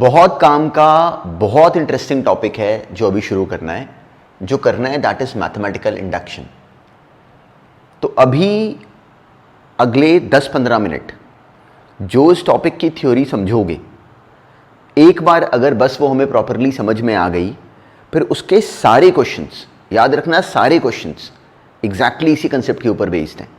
बहुत काम का बहुत इंटरेस्टिंग टॉपिक है जो अभी शुरू करना है, जो करना है दैट इज मैथमेटिकल इंडक्शन। तो अभी अगले 10-15 मिनट जो इस टॉपिक की थ्योरी समझोगे, एक बार अगर बस वो हमें प्रॉपरली समझ में आ गई, फिर उसके सारे क्वेश्चंस याद रखना, सारे क्वेश्चंस एग्जैक्टली इसी कंसेप्ट के ऊपर बेस्ड हैं।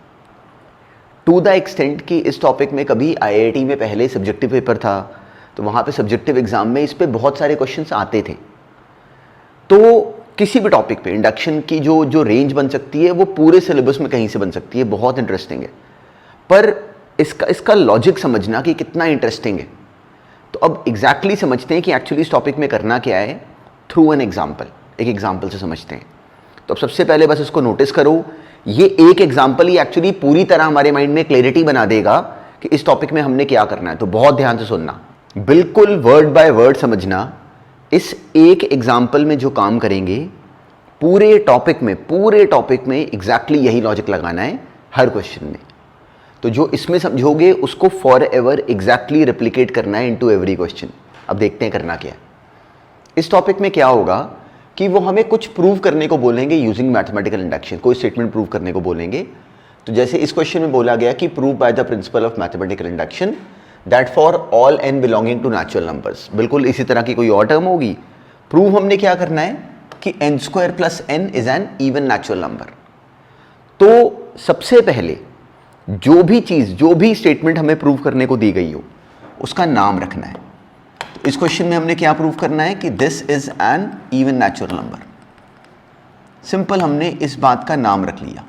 टू द एक्सटेंट कि इस टॉपिक में कभी आईआईटी में पहले सब्जेक्टिव पेपर था, तो वहाँ पे सब्जेक्टिव एग्जाम में इस पे बहुत सारे क्वेश्चंस आते थे। तो किसी भी टॉपिक पे इंडक्शन की जो रेंज बन सकती है वो पूरे सिलेबस में कहीं से बन सकती है, बहुत इंटरेस्टिंग है। पर इसका लॉजिक समझना कि कितना इंटरेस्टिंग है। तो अब एग्जैक्टली समझते हैं कि एक्चुअली इस टॉपिक में करना क्या है थ्रू एन एग्जाम्पल, एक एग्जाम्पल से समझते हैं। तो अब सबसे पहले बस इसको नोटिस करो, ये एक एग्जाम्पल ही एक्चुअली पूरी तरह हमारे माइंड में क्लैरिटी बना देगा कि इस टॉपिक में हमने क्या करना है। तो बहुत ध्यान से सुनना, बिल्कुल वर्ड बाय वर्ड समझना। इस एक एग्जाम्पल में जो काम करेंगे पूरे टॉपिक में एग्जैक्टली यही लॉजिक लगाना है हर क्वेश्चन में। तो जो इसमें समझोगे उसको फॉर एवर एग्जैक्टली रेप्लिकेट करना है इनटू एवरी क्वेश्चन। अब देखते हैं करना क्या है। इस टॉपिक में क्या होगा कि वो हमें कुछ प्रूव करने को बोलेंगे यूजिंग मैथमेटिकल इंडक्शन, कोई स्टेटमेंट प्रूव करने को बोलेंगे। तो जैसे इस क्वेश्चन में बोला गया कि prove by the principle of mathematical induction that for all n belonging to natural numbers. बिल्कुल इसी तरह की कोई और टर्म होगी। प्रूव हमने क्या करना है कि n² + n is an even natural number. तो सबसे पहले जो भी स्टेटमेंट हमें प्रूव करने को दी गई हो उसका नाम रखना है। तो इस क्वेश्चन में हमने क्या प्रूव करना है कि this is an even natural number. Simple, हमने इस बात का नाम रख लिया।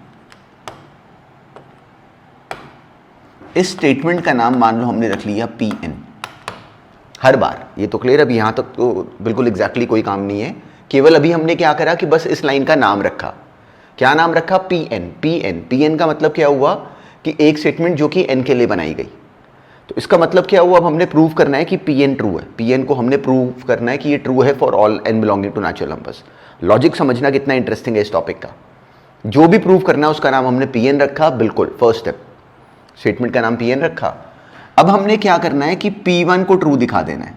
इस स्टेटमेंट का नाम मान लो हमने रख लिया Pn। हर बार ये तो क्लियर, अभी यहां तक तो बिल्कुल एग्जैक्टली कोई काम नहीं है। केवल अभी हमने क्या करा कि बस इस लाइन का नाम रखा। क्या नाम रखा? Pn का मतलब क्या हुआ कि एक स्टेटमेंट जो कि n के लिए बनाई गई। तो इसका मतलब क्या हुआ, अब हमने प्रूव करना है कि Pn ट्रू है। Pn को हमने प्रूव करना है कि ये ट्रू है for all n belonging to natural numbers. Logic समझना कितना इंटरेस्टिंग है इस टॉपिक का। जो भी प्रूव करना है उसका नाम हमने Pn रखा। बिल्कुल फर्स्ट स्टेप, स्टेटमेंट का नाम Pn रखा। अब हमने क्या करना है कि P1 को ट्रू दिखा देना है।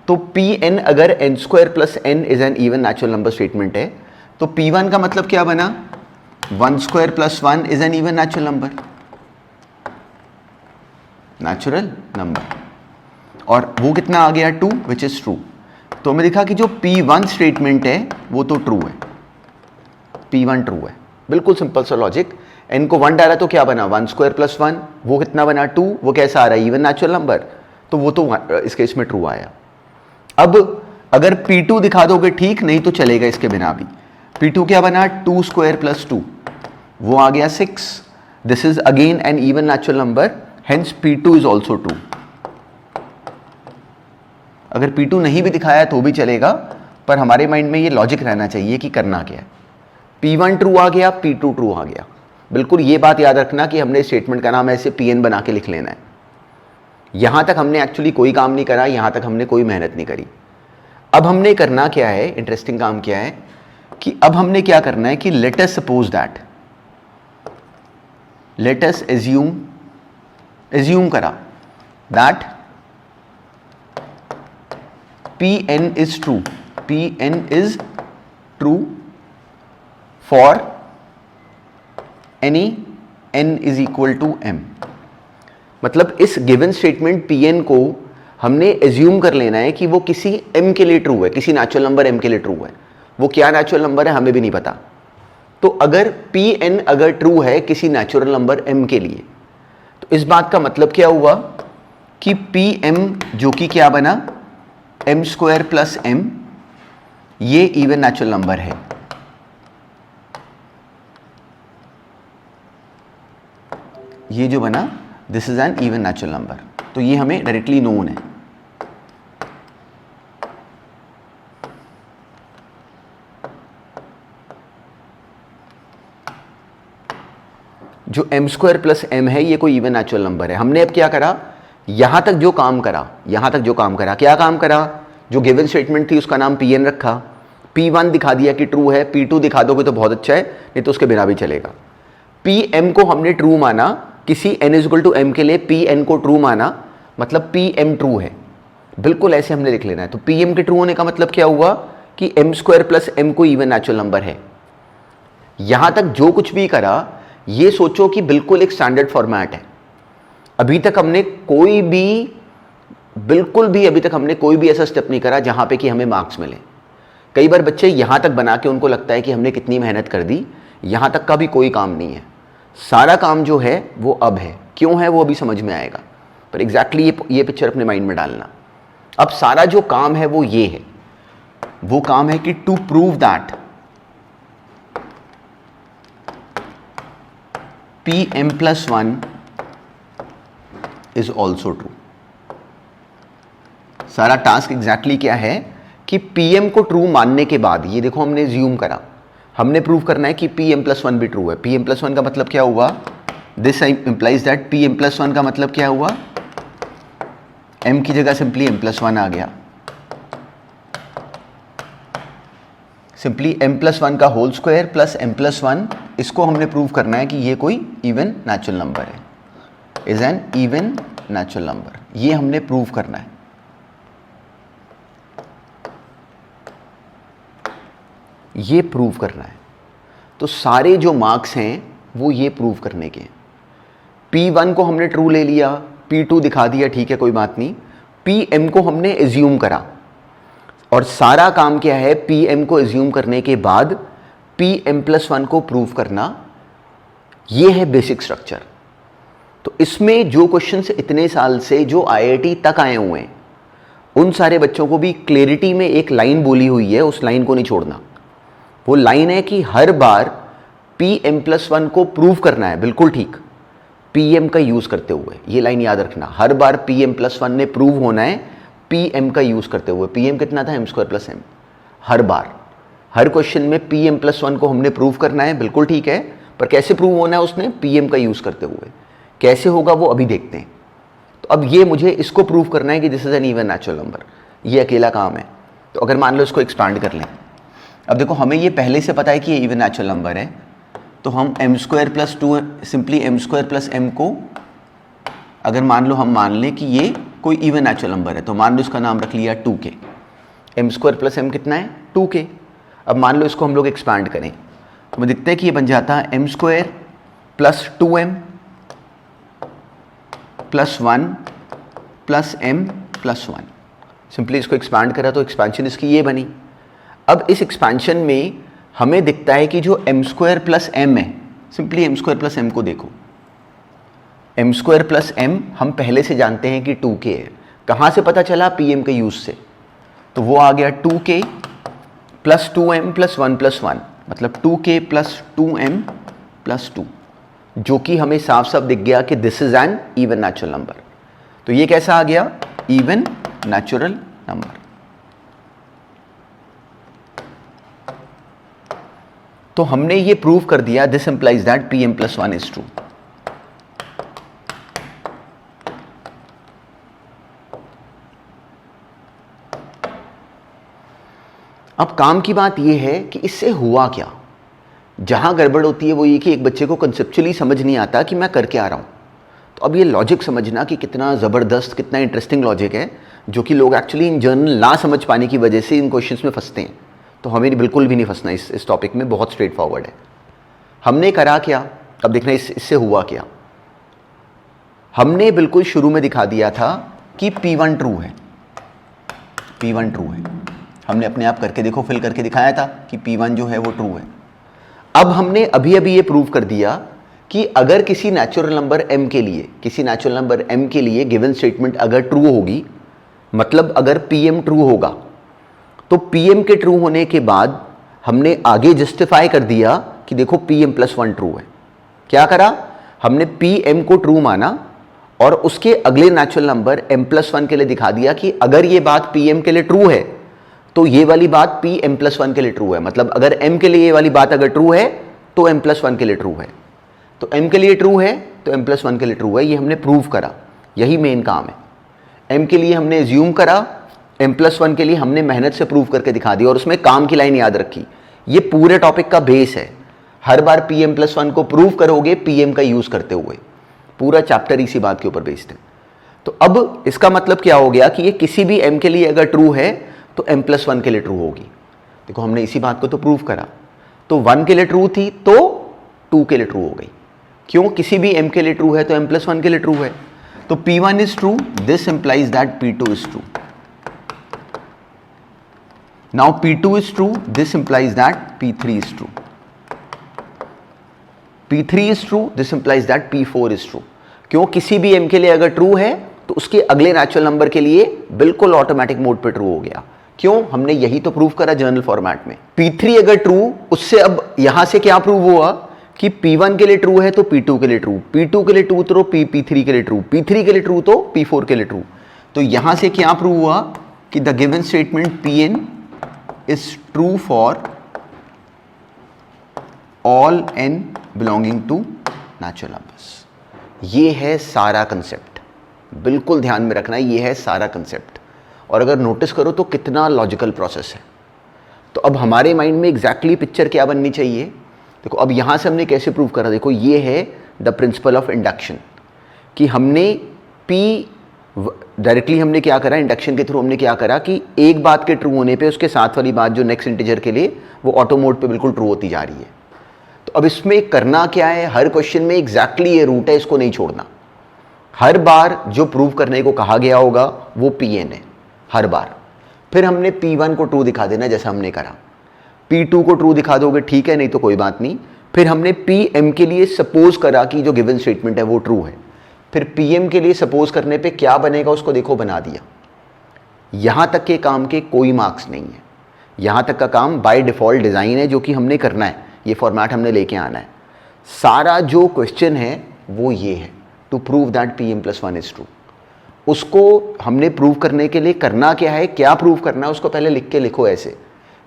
तो Pn अगर n² + n is an even natural number statement है, तो P1 का मतलब क्या बना? 1² + 1 is an even natural number. और वो कितना आ गया? 2, विच इज ट्रू। तो हमें दिखा कि जो P1 स्टेटमेंट है वो तो ट्रू है, P1 ट्रू है। बिल्कुल सिंपल सा लॉजिक। n को 1 डाला तो क्या बना? 1² + 1, वो कितना बना? 2। वो कैसा आ रहा है? इवन नेचुरल नंबर, तो वो तो इस केस में ट्रू आया। अब अगर P2 दिखा दोगे ठीक, नहीं तो चलेगा इसके बिना भी। P2 क्या बना? 2² + 2, वो आ गया 6। This is again an even natural number, hence P2 is also true. अगर P2 नहीं भी दिखाया तो भी चलेगा, पर हमारे माइंड में ये लॉजिक रहना चाहिए कि करना क्या है। P1 ट्रू आ गया, P2 ट्रू आ गया। बिल्कुल ये बात याद रखना कि हमने स्टेटमेंट का नाम ऐसे Pn बना के लिख लेना है। यहां तक हमने एक्चुअली कोई काम नहीं करा, यहां तक हमने कोई मेहनत नहीं करी। अब हमने करना क्या है, इंटरेस्टिंग काम क्या है कि अब हमने क्या करना है कि let us suppose that, let us assume करा that Pn is true, Pn is true for any n is equal to m। मतलब इस गिवन स्टेटमेंट Pn को हमने एज्यूम कर लेना है कि वो किसी m के लिए ट्रू है, किसी नेचुरल नंबर m के लिए ट्रू है। वो क्या नेचुरल नंबर है हमें भी नहीं पता। तो अगर Pn अगर ट्रू है किसी नेचुरल नंबर m के लिए, तो इस बात का मतलब क्या हुआ कि Pm जो कि क्या बना? m² + m, ये इवन नेचुरल नंबर है। ये जो बना this is an even natural number. तो ये हमें डायरेक्टली नोन है। जो m² + m है ये कोई इवन नेचुरल नंबर है। हमने अब क्या करा, यहां तक जो काम करा, क्या काम करा? जो गिवन स्टेटमेंट थी उसका नाम Pn रखा, P1 दिखा दिया कि ट्रू है, P2 दिखा दोगे तो बहुत अच्छा है, नहीं तो उसके बिना भी चलेगा। Pm को हमने ट्रू माना, किसी n = m के लिए Pn को ट्रू माना, मतलब Pm ट्रू है। बिल्कुल ऐसे हमने लिख लेना है। तो पी एम के ट्रू होने का मतलब क्या हुआ कि एम स्क्वायर प्लस एम कोई इवन नेचुरल नंबर है। यहां तक जो कुछ भी करा ये सोचो कि बिल्कुल एक स्टैंडर्ड फॉर्मेट है। अभी तक हमने कोई भी ऐसा स्टेप नहीं करा जहां पे कि हमें मार्क्स मिले। कई बार बच्चे यहां तक बना के उनको लगता है कि हमने कितनी मेहनत कर दी, यहां तक का भी कोई काम नहीं है। सारा काम जो है वो अब है, क्यों है वो अभी समझ में आएगा, पर एग्जैक्टली ये पिक्चर अपने माइंड में डालना। अब सारा जो काम है वो ये है, वो काम है कि to prove that P m plus one is also true. सारा टास्क एग्जैक्टली क्या है कि पीएम को ट्रू मानने के बाद, ये देखो हमने ज्यूम करा, हमने प्रूव करना है कि पी एम प्लस वन भी ट्रू है। पी एम प्लस वन का मतलब क्या हुआ, this implies that P m plus one का मतलब क्या हुआ, एम की जगह सिंपली एम प्लस वन आ गया। सिंपली एम प्लस वन का whole square plus m plus one, इसको हमने प्रूव करना है कि ये कोई इवन नेचुरल नंबर है, is an even natural number. ये हमने प्रूव करना है। ये प्रूव करना है। तो सारे जो मार्क्स हैं वो ये प्रूव करने के। P1 को हमने ट्रू ले लिया, P2 दिखा दिया, ठीक है कोई बात नहीं। PM को हमने एज्यूम करा, और सारा काम क्या है, PM को एज्यूम करने के बाद PM प्लस वन को प्रूव करना। ये है बेसिक स्ट्रक्चर। तो इसमें जो क्वेश्चंस इतने साल से जो IIT तक आए हुए हैं, उन सारे बच्चों को भी क्लैरिटी में एक लाइन बोली हुई है, उस लाइन को नहीं छोड़ना। वो लाइन है कि हर बार PM प्लस वन को प्रूव करना है, बिल्कुल ठीक, PM का यूज करते हुए। ये लाइन याद रखना, हर बार PM प्लस वन ने प्रूव होना है PM का यूज करते हुए। PM कितना था, एम स्क्वायर प्लस एम। हर बार, हर क्वेश्चन में PM प्लस वन को हमने प्रूव करना है, बिल्कुल ठीक है, पर कैसे प्रूव होना है उसने, PM का यूज करते हुए। कैसे होगा वो अभी देखते हैं। तो अब ये मुझे इसको प्रूव करना है कि this is an even natural number, ये अकेला काम है। तो अगर मान लो इसको एक्सपांड कर लें, अब देखो हमें ये पहले से पता है कि ये इवन नेचुरल नंबर है, तो हम m square plus two, simply m square plus m को अगर मान लो हम मान लें कि ये कोई इवन नेचुरल नंबर है, तो मान लो इसका नाम रख लिया 2k। M square plus M कितना है, 2k। अब मान लो इसको हम लोग एक्सपांड करें तो हमें दिखता है कि ये बन जाता है m square plus 2m plus 1 plus m plus 1। Simply इसको एक्सपांड करा तो एक्सपेंशन इसकी ये बनी। अब इस एक्सपेंशन में हमें दिखता है कि जो एम स्क्वायर प्लस एम है, simply m square plus m को देखो, एम स्क्वायर प्लस एम हम पहले से जानते हैं कि 2k है। कहाँ से पता चला, PM के यूज से। तो वो आ गया 2k plus 2m plus 1 plus 1, मतलब 2k प्लस 2m प्लस 2, जो कि हमें साफ साफ दिख गया कि this is an even natural number. तो ये कैसा आ गया, इवन नेचुरल नंबर। तो हमने ये प्रूव कर दिया, this implies that PM plus one is true. अब काम की बात यह है कि इससे हुआ क्या। जहां गड़बड़ होती है वो ये कि एक बच्चे को कंसेप्चुअली समझ नहीं आता कि मैं कर क्या रहा हूं। तो अब ये लॉजिक समझना कि कितना ज़बरदस्त, कितना इंटरेस्टिंग लॉजिक है, जो कि लोग एक्चुअली इन जनरल ना समझ पाने की वजह से इन क्वेश्चंस में फंसते हैं। तो हमें बिल्कुल भी नहीं फंसना इस टॉपिक में, बहुत स्ट्रेट फॉरवर्ड है। हमने करा क्या, अब देखना इससे हुआ क्या। हमने बिल्कुल शुरू में दिखा दिया था कि P1 ट्रू है, P1 ट्रू है। हमने अपने आप करके देखो, फिल करके दिखाया था कि P1 जो है वो ट्रू है। अब हमने अभी अभी ये प्रूव कर दिया कि अगर किसी नेचुरल नंबर m के लिए, किसी नेचुरल नंबर m के लिए गिवन स्टेटमेंट अगर ट्रू होगी, मतलब अगर PM ट्रू होगा, तो PM के ट्रू होने के बाद हमने आगे जस्टिफाई कर दिया कि देखो PM प्लस वन ट्रू है। क्या करा, हमने PM को ट्रू माना और उसके अगले natural number m plus one के लिए दिखा दिया कि अगर ये बात PM के लिए ट्रू है तो ये वाली बात PM प्लस वन के लिए ट्रू है। मतलब अगर m के लिए ये वाली बात अगर ट्रू है तो m प्लस वन के लिए ट्रू है, तो m के लिए ट्रू है तो m प्लस वन के लिए ट्रू है। ये हमने प्रूव करा, यही मेन काम है। m के लिए हमने एज्यूम करा, m प्लस वन के लिए हमने मेहनत से प्रूव करके दिखा दिया, और उसमें काम की लाइन याद रखी। ये पूरे टॉपिक का बेस है। हर बार PM प्लस वन को प्रूव करोगे PM का यूज करते हुए, पूरा चैप्टर इसी बात के ऊपर बेस्ड है। तो अब इसका मतलब क्या हो गया कि ये किसी भी m के लिए अगर ट्रू है तो m+1 के लिए ट्रू होगी। देखो हमने इसी बात को तो प्रूव करा, तो 1 के लिए ट्रू थी तो 2 के लिए ट्रू हो गई। क्यों? किसी भी m के लिए ट्रू है तो m+1 के लिए ट्रू है। तो P1 is true, this implies that P2 is true. Now P2 is true, this implies that P3 is true. P3 is true, this implies that P4 is true. क्यों? किसी भी m के लिए अगर ट्रू है तो उसके अगले नेचुरल नंबर के लिए बिल्कुल ऑटोमेटिक मोड पे ट्रू हो गया। क्यों? हमने यही तो प्रूव करा जनरल फॉर्मेट में। P3 अगर ट्रू, उससे अब यहां से क्या प्रूव हुआ कि P1 के लिए ट्रू है तो P2 के लिए ट्रू, P2 के लिए ट्रू तो P3 के लिए ट्रू, P3 के लिए ट्रू तो P4 के लिए ट्रू। तो यहां से क्या प्रूव हुआ कि the given statement Pn is true for all n belonging to natural numbers. ये है सारा कंसेप्ट, बिल्कुल ध्यान में रखना है, ये है सारा कंसेप्ट। और अगर नोटिस करो तो कितना लॉजिकल प्रोसेस है। तो अब हमारे माइंड में एग्जैक्टली पिक्चर क्या बननी चाहिए? देखो अब यहां से हमने कैसे प्रूव करा, देखो ये है द प्रिंसिपल ऑफ इंडक्शन, कि हमने P डायरेक्टली हमने क्या करा, इंडक्शन के थ्रू हमने क्या करा कि एक बात के ट्रू होने पे उसके साथ वाली बात जो नेक्स्ट इंटीजर के लिए वो ऑटो मोड पे बिल्कुल ट्रू होती जा रही है। तो अब इसमें करना क्या है, हर क्वेश्चन में एग्जैक्टली ये रूट है, इसको नहीं छोड़ना। हर बार जो प्रूव करने को कहा गया होगा वो Pn है हर बार। फिर हमने P1 को ट्रू दिखा देना जैसा हमने करा, P2 को ट्रू दिखा दोगे ठीक है, नहीं तो कोई बात नहीं। फिर हमने Pm के लिए सपोज करा कि जो गिवन स्टेटमेंट है वो ट्रू है। फिर Pm के लिए सपोज करने पे क्या बनेगा उसको देखो बना दिया। यहां तक के काम के कोई मार्क्स नहीं है, यहां तक का काम बाय डिफॉल्ट डिजाइन है जो कि हमने करना है, ये फॉर्मेट हमने लेके आना है। सारा जो क्वेश्चन है वो ये है, to prove that Pm+1 is true. उसको हमने प्रूव करने के लिए करना क्या है, क्या प्रूव करना है उसको पहले लिख के लिखो ऐसे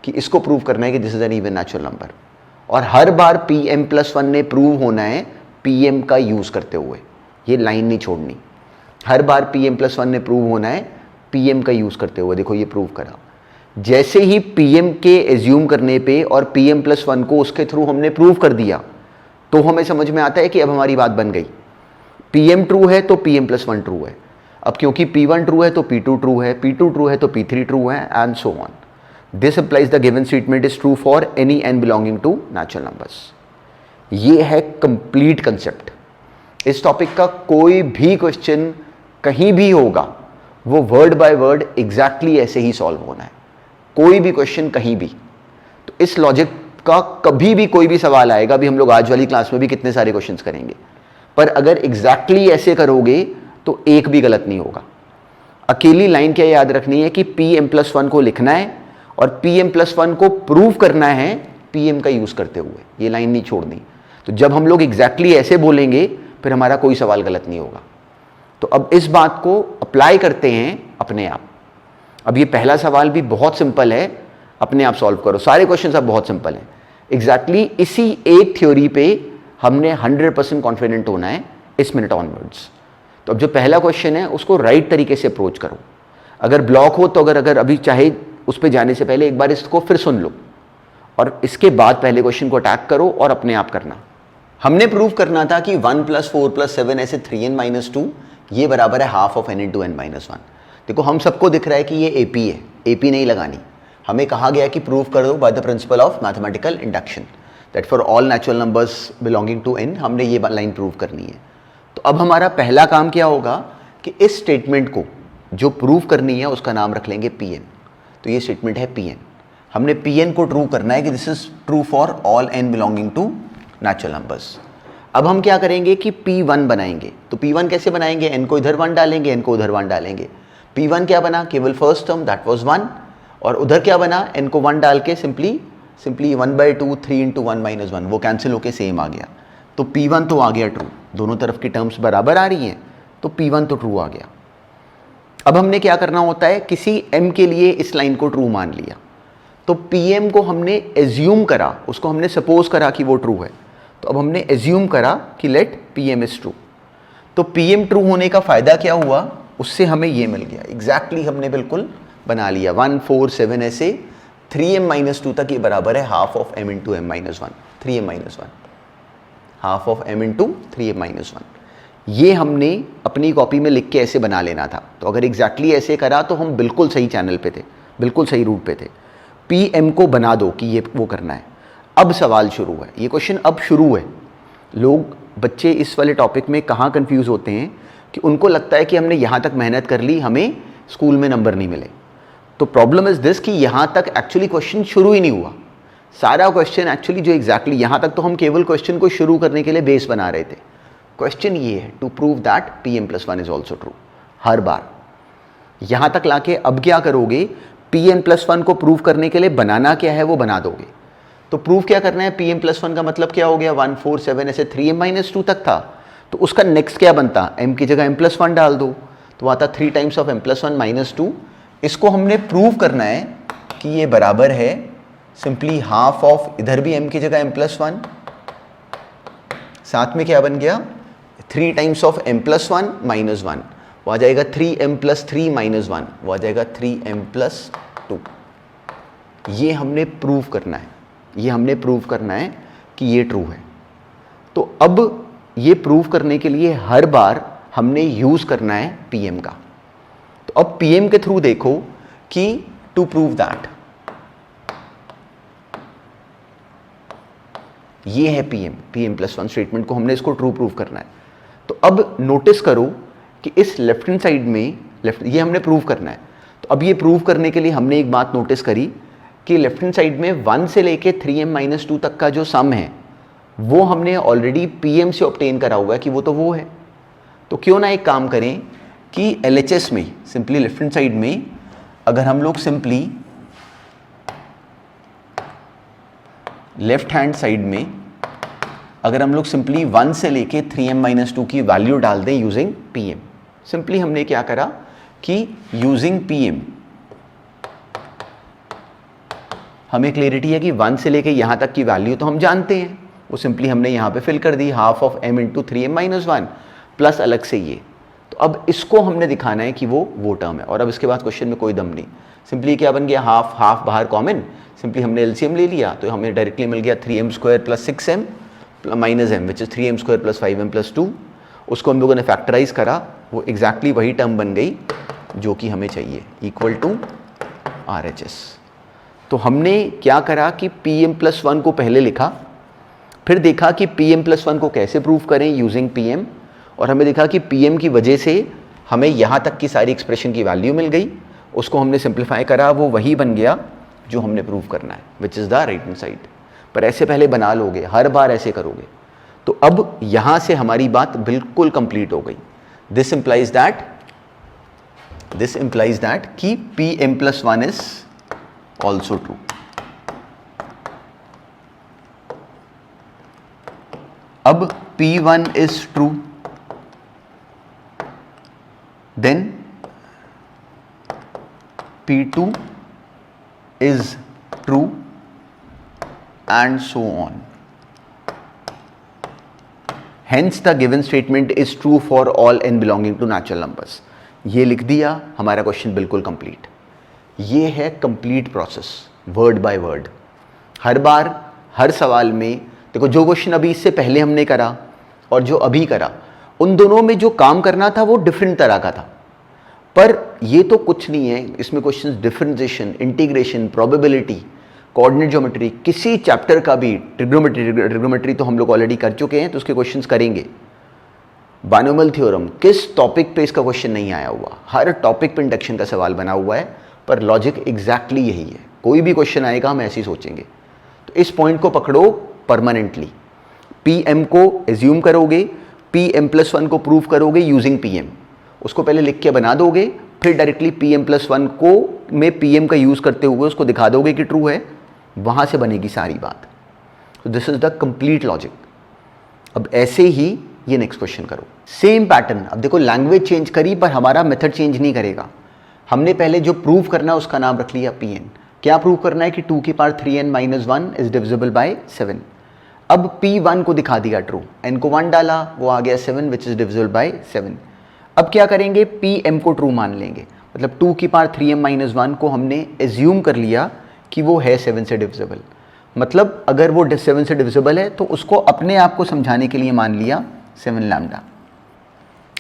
कि इसको प्रूव करना है कि this is an even natural number. और हर बार Pm+1 ने प्रूव होना है Pm का यूज करते हुए, ये लाइन नहीं छोड़नी। हर बार Pm+1 ने प्रूव होना है Pm का यूज करते हुए। देखो ये प्रूव करा, जैसे ही Pm के एज्यूम करने पे और Pm+1 को उसके थ्रू हमने प्रूव कर दिया तो हमें समझ में आता है कि अब हमारी बात बन गई। Pm ट्रू है तो Pm+1 ट्रू है। अब क्योंकि P1 ट्रू है तो P2 ट्रू है, P2 ट्रू है तो P3 ट्रू है, and so on. This implies the given statement is true for any n belonging to natural numbers. ये है कंप्लीट कंसेप्ट। इस टॉपिक का कोई भी क्वेश्चन कहीं भी होगा वो वर्ड बाय वर्ड एग्जैक्टली ऐसे ही सॉल्व होना है, कोई भी क्वेश्चन कहीं भी। तो इस लॉजिक का कभी भी कोई भी सवाल आएगा, अभी हम लोग आज वाली क्लास में भी कितने सारे क्वेश्चंस करेंगे, पर अगर एग्जैक्टली ऐसे करोगे तो एक भी गलत नहीं होगा। अकेली लाइन क्या याद रखनी है कि Pm+1 को लिखना है और Pm+1 को प्रूव करना है Pm का यूज करते हुए, ये लाइन नहीं छोड़नी। तो जब हम लोग एग्जैक्टली ऐसे बोलेंगे फिर हमारा कोई सवाल गलत नहीं होगा। तो अब इस बात को अप्लाई करते हैं अपने आप। अब ये पहला सवाल भी बहुत सिंपल है, अपने आप सॉल्व करो, सारे क्वेश्चन अब बहुत सिंपल हैं। एग्जैक्टली इसी एक थ्योरी पे हमने 100% कॉन्फिडेंट होना है इस मिनट ऑनवर्ड्स। तो अब जो पहला क्वेश्चन है उसको राइट तरीके से अप्रोच करो। अगर ब्लॉक हो तो अगर अभी चाहे उस पर जाने से पहले एक बार इसको फिर सुन लो और इसके बाद पहले क्वेश्चन को अटैक करो और अपने आप करना। हमने प्रूव करना था कि 1 + 4 + 7 ऐसे 3n - 2 ये बराबर है हाफ ऑफ n × n - 1। देखो हम सबको दिख रहा है कि ये AP है, AP नहीं लगानी। हमें कहा गया कि प्रूव कर दो by the principle of mathematical induction that for all natural numbers belonging to n हमने ये लाइन प्रूव करनी है। तो अब हमारा पहला काम क्या होगा कि इस स्टेटमेंट को जो प्रूव करनी है उसका नाम रख लेंगे Pn। तो ये स्टेटमेंट है Pn। हमने Pn को ट्रू करना है कि this is true for all n belonging to natural numbers. अब हम क्या करेंगे कि P1 बनाएंगे। तो P1 कैसे बनाएंगे, n को इधर 1 डालेंगे, n को उधर 1 डालेंगे। P1 क्या बना, केवल फर्स्ट टर्म दैट वाज 1, और उधर क्या बना, n को 1 डाल के सिंपली 1/2 3 × 1 - 1 वो कैंसिल होके सेम आ गया। तो P1 तो आ गया ट्रू, दोनों तरफ की टर्म्स बराबर आ रही हैं तो P1 तो ट्रू आ गया। अब हमने क्या करना होता है, किसी m के लिए इस लाइन को ट्रू मान लिया तो Pm को हमने एज्यूम करा, उसको हमने सपोज करा कि वो ट्रू है। तो अब हमने एज्यूम करा कि लेट Pm इज ट्रू। तो Pm ट्रू होने का फायदा क्या हुआ, उससे हमें ये मिल गया। एग्जैक्टली हमने बिल्कुल बना लिया 1 4 7 ऐसे 3m - 2 तक ये बराबर है half of m × m - 1 3m - 1 half of m × 3m - 1। ये हमने अपनी कॉपी में लिख के ऐसे बना लेना था। तो अगर एग्जैक्टली ऐसे करा तो हम बिल्कुल सही चैनल पे थे, बिल्कुल सही रूट पे थे। पी एम को बना दो कि ये वो करना है। अब सवाल शुरू है, ये क्वेश्चन अब शुरू है। लोग बच्चे इस वाले टॉपिक में कहाँ कंफ्यूज होते हैं कि उनको लगता है कि हमने यहाँ तक मेहनत कर ली, हमें स्कूल में नंबर नहीं मिले। तो प्रॉब्लम इज दिस कि यहाँ तक एक्चुअली क्वेश्चन शुरू ही नहीं हुआ। सारा क्वेश्चन एक्चुअली जो एग्जैक्टली यहाँ तक तो हम केवल क्वेश्चन को शुरू करने के लिए बेस बना रहे थे। क्वेश्चन ये है to prove that Pm+1 is also true. हर बार यहाँ तक लाके अब क्या करोगे, Pm+1 को प्रूव करने के लिए बनाना क्या है वो बना दोगे। तो प्रूव क्या करना है, Pm+1 का मतलब क्या हो गया, 1 4 7 ऐसे 3m-2 तक था। तो उसका नेक्स्ट क्या बनता, m की जगह m+1 डाल दो, तो आता 3 टाइम्स ऑफ m+1 -2। इसको हमने प्रूव करना है कि ये बराबर है सिंपली हाफ ऑफ, इधर भी m की जगह m+1, साथ में क्या बन गया 3 टाइम्स ऑफ m+1 -1, वो आ जाएगा 3m+3 -1, वो आ जाएगा 3m+2। ये हमने प्रूव करना है, ये हमने प्रूव करना है कि ये ट्रू है। तो अब ये प्रूव करने के लिए हर बार हमने यूज करना है पीएम का। तो अब पीएम के थ्रू देखो कि टू प्रूव दैट, ये है Pm+1 स्टेटमेंट को हमने इसको ट्रू प्रूव करना है। तो अब नोटिस करो कि इस लेफ्ट हैंड साइड में ये हमने प्रूव करना है। तो अब ये प्रूव करने के लिए हमने एक बात नोटिस करी कि लेफ्ट हैंड साइड में 1 से लेके 3m-2 तक का जो सम है वो हमने ऑलरेडी Pm से ऑब्टेन करा हुआ है कि वो तो वो है। तो क्यों ना एक काम करें कि LHS में सिंपली लेफ्ट हैंड साइड में अगर हम लोग सिंपली लेफ्ट हैंड साइड में अगर हम लोग सिंपली 1 से लेके 3m-2 की वैल्यू डाल दें यूजिंग Pm। सिंपली हमने क्या करा कि यूजिंग Pm हमें क्लियरिटी है कि 1 से लेके यहाँ तक की वैल्यू तो हम जानते हैं, वो सिंपली हमने यहाँ पे फिल कर दी, half of m into 3m-1 plus अलग से ये। तो अब इसको हमने दिखाना है कि वो टर्म है। और अब इसके बाद क्वेश्चन में कोई दम नहीं, सिंपली क्या बन गया, हाफ हाफ बाहर कॉमन, सिंपली हमने एलसीएम ले लिया तो हमें डायरेक्टली मिल गया 3m² + 6m -m which is 3m² + 5m + 2। उसको हम लोगों ने फैक्टराइज करा, वो एग्जैक्टली वही टर्म बन गई जो कि हमें चाहिए, इक्वल टू RHS। तो हमने क्या करा कि Pm+1 को पहले लिखा, फिर देखा कि Pm+1 को कैसे प्रूव करें यूजिंग Pm, और हमें देखा कि Pm की वजह से हमें यहाँ तक की सारी एक्सप्रेशन की वैल्यू मिल गई। उसको हमने सिंप्लीफाई करा, वो वही बन गया जो हमने प्रूव करना है, which is the right hand side. पर ऐसे पहले बना लोगे, हर बार ऐसे करोगे तो अब यहाँ से हमारी बात बिल्कुल कंप्लीट हो गई। दिस इम्प्लाइज दैट कि Pm+1 इज ऑल्सो ट्रू। अब P1 is true, then P2 is true and so on. Hence the given statement is true for all n belonging to natural numbers. ये लिख दिया, हमारा question बिल्कुल complete. ये है complete process, word by word. हर बार हर सवाल में देखो, जो क्वेश्चन अभी इससे पहले हमने करा और जो अभी करा, उन दोनों में जो काम करना था वो डिफरेंट तरह का था। पर ये तो कुछ नहीं है, इसमें questions differentiation, integration, probability, coordinate geometry, किसी चैप्टर का भी, ट्रिग्नोमेट्री तो हम लोग ऑलरेडी कर चुके हैं तो उसके क्वेश्चंस करेंगे। बायनोमियल थ्योरम, किस टॉपिक पे इसका क्वेश्चन नहीं आया हुआ, हर टॉपिक पे इंडक्शन का सवाल बना हुआ है, पर लॉजिक एग्जैक्टली यही है। कोई भी क्वेश्चन आएगा हम ऐसे ही सोचेंगे। तो इस पॉइंट को पकड़ो परमानेंटली। Pm को एज्यूम करोगे, Pm+1 को प्रूव करोगे यूजिंग Pm, उसको पहले लिख के बना दोगे, फिर डायरेक्टली Pm+1 को में Pm का यूज करते हुए उसको दिखा दोगे कि ट्रू है, वहां से बनेगी सारी बात। तो this is the complete logic. अब ऐसे ही ये नेक्स्ट क्वेश्चन करो, सेम पैटर्न। अब देखो लैंग्वेज चेंज करी पर हमारा मेथड चेंज नहीं करेगा। हमने पहले जो प्रूव करना है उसका नाम रख लिया Pn। क्या प्रूव करना है कि 2 की power 3n-1 is divisible by 7। अब P1 को दिखा दिया ट्रू, n को 1 डाला, वो आ गया 7 विच इज डिविजिबल बाय 7। अब क्या करेंगे, Pm को ट्रू मान लेंगे, मतलब 2 की पावर 3m-1 को हमने एज्यूम कर लिया कि वो है 7 से डिविजिबल। मतलब अगर वो 7 से डिविजिबल है तो उसको अपने आप को समझाने के लिए मान लिया 7 लैम्डा।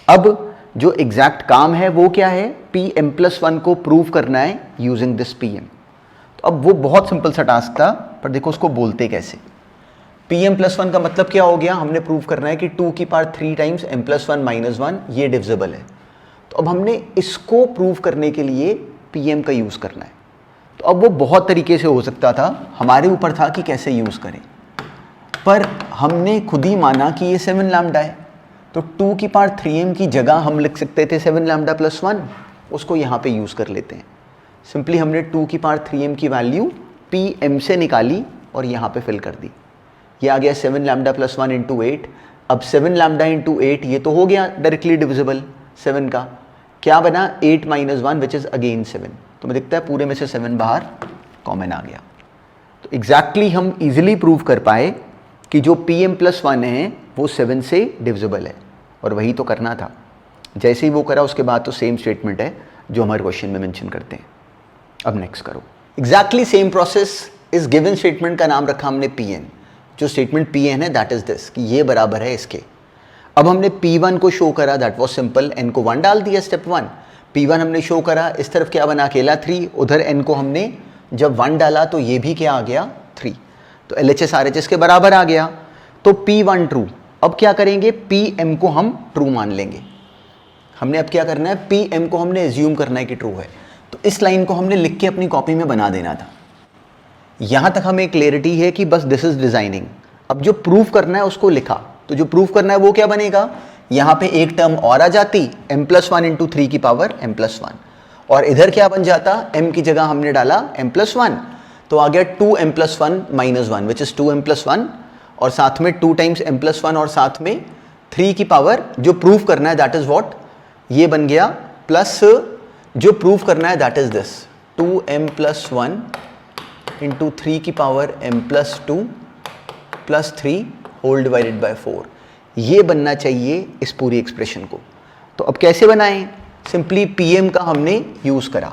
अब जो एग्जैक्ट काम है वो क्या है, पी एम प्लस वन को प्रूव करना है यूजिंग दिस पी एम। तो अब वो बहुत सिंपल सा टास्क था, पर देखो उसको बोलते कैसे। पी एम प्लस वन का मतलब क्या हो गया, हमने प्रूव करना है कि 2 की power 3 times m plus one minus one ये डिविजिबल है। तो अब हमने इसको प्रूव करने के लिए पी एम का यूज़ करना है। तो अब वो बहुत तरीके से हो सकता था, हमारे ऊपर था कि कैसे यूज़ करें, पर हमने खुद ही माना कि ये 7 लैम्डा है, तो 2 की पावर 3m की जगह हम लिख सकते थे 7 लैम्डा प्लस 1, उसको यहाँ पे यूज़ कर लेते हैं। सिंपली हमने 2 की पावर 3m की वैल्यू pm से निकाली और यहाँ पे फिल कर दी। ये आ गया 7 लैम्डा प्लस 1 इंटू 8। अब 7 लैम्डा इंटू 8 ये तो हो गया डायरेक्टली डिविजिबल 7 का, क्या बना 8 माइनस 1 विच इज़ अगेन 7। तो मैं दिखता है पूरे में से 7 बाहर कॉमन आ गया। तो एग्जैक्टली हम इजीली प्रूव कर पाए कि जो pm प्लस 1 है वो 7 से डिविजिबल है, और वही तो करना था। जैसे ही वो करा उसके बाद तो सेम स्टेटमेंट है जो हमारे क्वेश्चन में मेंशन करते हैं। अब नेक्स्ट करो, एग्जैक्टली सेम प्रोसेस। इस गिवन स्टेटमेंट का नाम रखा हमने pn। जो स्टेटमेंट pn है दैट इज दिस, कि ये बराबर है इसके। अब हमने p1 को शो करा, दैट वाज सिंपल, n को 1 डाल दिया स्टेप 1। p1 हमने शो करा, इस तरफ क्या बना अकेला 3, उधर n को हमने जब 1 डाला तो ये भी क्या आ गया 3, तो LHS RHS के बराबर आ गया। तो p1 ट्रू। अब क्या करेंगे, pm को हम ट्रू मान लेंगे। हमने अब क्या करना है, pm को हमने एज्यूम करना है कि ट्रू है। तो इस लाइन को हमने लिख के अपनी कॉपी में बना देना था। यहां तक हमें क्लैरिटी है कि बस दिस इज डिजाइनिंग। अब जो प्रूफ करना है उसको लिखा, तो जो प्रूफ करना है वो क्या बनेगा, यहां पे एक टर्म और आ जाती m प्लस 1 इंटू 3 की पावर m प्लस 1, और इधर क्या बन जाता, m की जगह हमने डाला m प्लस 1, तो आ गया 2m plus 1 minus 1 which is 2m plus 1, और साथ में 2 टाइम्स m प्लस 1 और साथ में 3 की पावर जो प्रूफ करना है दैट इज व्हाट, ये बन गया, प्लस जो प्रूफ करना है that is this 2m plus 1 into 3 की power m plus 2 plus 3 whole divided by 4। ये बनना चाहिए इस पूरी एक्सप्रेशन को। तो अब कैसे बनाएं, सिंपली pm का हमने यूज़ करा,